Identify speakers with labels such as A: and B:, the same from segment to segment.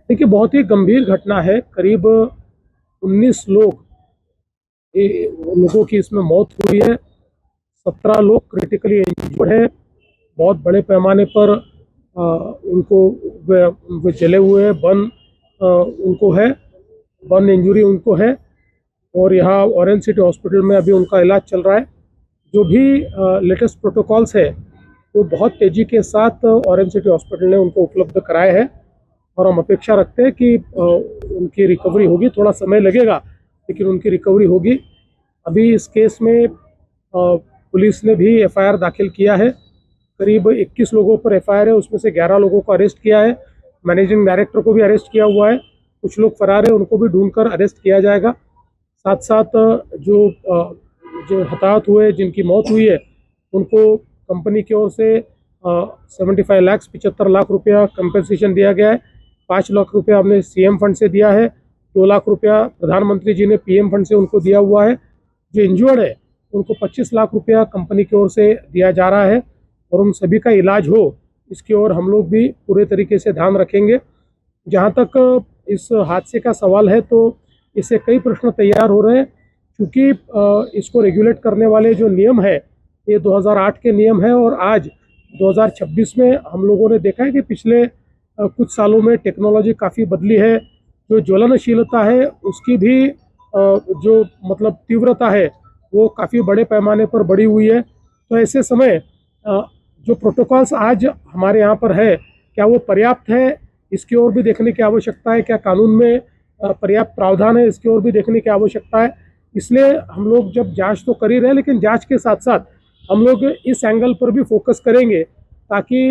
A: देखिए, बहुत ही गंभीर घटना है। करीब 19 लोगों की इसमें मौत हुई है। 17 लोग क्रिटिकली इंजर्ड है। बहुत बड़े पैमाने पर उनको वे जले हुए बर्न उनको है, बर्न इंजरी उनको है। और यहाँ ऑरेंज सिटी हॉस्पिटल में अभी उनका इलाज चल रहा है। जो भी लेटेस्ट प्रोटोकॉल्स है वो बहुत तेज़ी के साथ ऑरेंज सिटी हॉस्पिटल ने उनको उपलब्ध कराए हैं और हम अपेक्षा रखते हैं कि उनकी रिकवरी होगी। थोड़ा समय लगेगा लेकिन उनकी रिकवरी होगी। अभी इस केस में पुलिस ने भी एफआईआर दाखिल किया है। करीब 21 लोगों पर एफआईआर है, उसमें से 11 लोगों को अरेस्ट किया है। मैनेजिंग डायरेक्टर को भी अरेस्ट किया हुआ है। कुछ लोग फरार है, उनको भी ढूंढकर अरेस्ट किया जाएगा। साथ साथ जो हताहत हुए, जिनकी मौत हुई है, उनको कंपनी की ओर से 75 लाख 75 लाख रुपया कंपनसेशन दिया गया है। 5 लाख रुपया हमने सीएम फंड से दिया है। 2 लाख रुपया प्रधानमंत्री जी ने पीएम फंड से उनको दिया हुआ है। जो इंजर्ड है उनको 25 लाख रुपया कंपनी की ओर से दिया जा रहा है और उन सभी का इलाज हो, इसकी ओर हम लोग भी पूरे तरीके से ध्यान रखेंगे। जहाँ तक इस हादसे का सवाल है तो इससे कई प्रश्न तैयार हो रहे हैं, क्योंकि इसको रेगुलेट करने वाले जो नियम है ये 2008 के नियम है और आज 2026 में हम लोगों ने देखा है कि पिछले कुछ सालों में टेक्नोलॉजी काफ़ी बदली है। जो ज्वलनशीलता है उसकी भी जो मतलब तीव्रता है वो काफ़ी बड़े पैमाने पर बढ़ी हुई है। तो ऐसे समय जो प्रोटोकॉल्स आज हमारे यहाँ पर है, क्या वो पर्याप्त है, इसकी ओर भी देखने की आवश्यकता है। क्या कानून में पर्याप्त प्रावधान है, इसकी ओर भी देखने की आवश्यकता है। इसलिए हम लोग जब जांच तो कर ही रहे हैं, लेकिन जांच के साथ साथ हम लोग इस एंगल पर भी फोकस करेंगे ताकि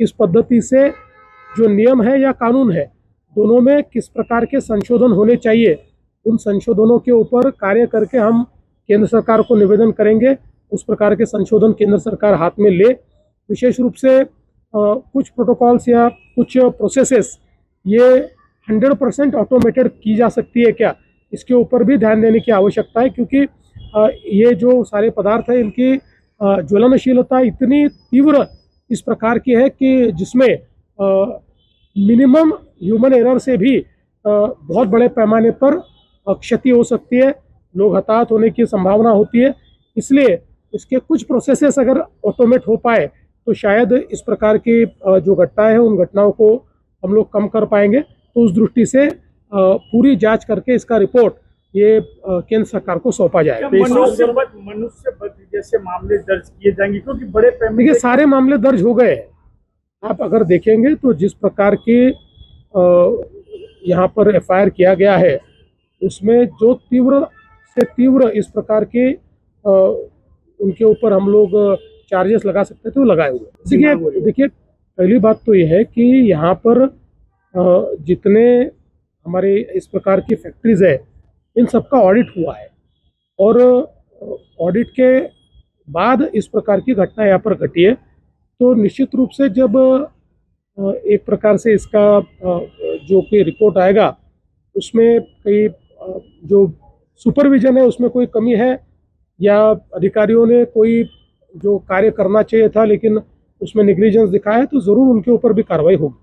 A: इस पद्धति से जो नियम है या कानून है, दोनों में किस प्रकार के संशोधन होने चाहिए, उन संशोधनों के ऊपर कार्य करके हम केंद्र सरकार को निवेदन करेंगे। उस प्रकार के संशोधन केंद्र सरकार हाथ में ले। विशेष रूप से कुछ प्रोटोकॉल्स या कुछ प्रोसेसेस ये 100% ऑटोमेटेड की जा सकती है क्या, इसके ऊपर भी ध्यान देने की आवश्यकता है। क्योंकि ये जो सारे पदार्थ है इनकी ज्वलनशीलता इतनी तीव्र इस प्रकार की है कि जिसमें मिनिमम ह्यूमन एरर से भी बहुत बड़े पैमाने पर क्षति हो सकती है, लोग हताहत होने की संभावना होती है। इसलिए इसके कुछ प्रोसेसेस अगर ऑटोमेट हो पाए तो शायद इस प्रकार की जो घटनाएं हैं उन घटनाओं को हम लोग कम कर पाएंगे। तो उस दृष्टि से पूरी जांच करके इसका रिपोर्ट ये केंद्र सरकार को सौंपा जाएगा।
B: मनुष्य जैसे मामले दर्ज किए जाएंगे, क्योंकि बड़े पैमाने
A: देखिए सारे मामले दर्ज हो गए। आप अगर देखेंगे तो जिस प्रकार की यहाँ पर एफआईआर किया गया है उसमें जो तीव्र से तीव्र इस प्रकार के उनके ऊपर हम लोग चार्जेस लगा सकते थे वो लगाए हुए। देखिए पहली बात तो ये है कि यहाँ पर जितने हमारे इस प्रकार की फैक्ट्रीज है इन सबका ऑडिट हुआ है और ऑडिट के बाद इस प्रकार की घटना यहाँ पर घटी है। तो निश्चित रूप से जब एक प्रकार से इसका जो कि रिपोर्ट आएगा उसमें कई जो सुपरविजन है उसमें कोई कमी है या अधिकारियों ने कोई जो कार्य करना चाहिए था लेकिन उसमें नेग्लिजेंस दिखाया है तो ज़रूर उनके ऊपर भी कार्रवाई होगी।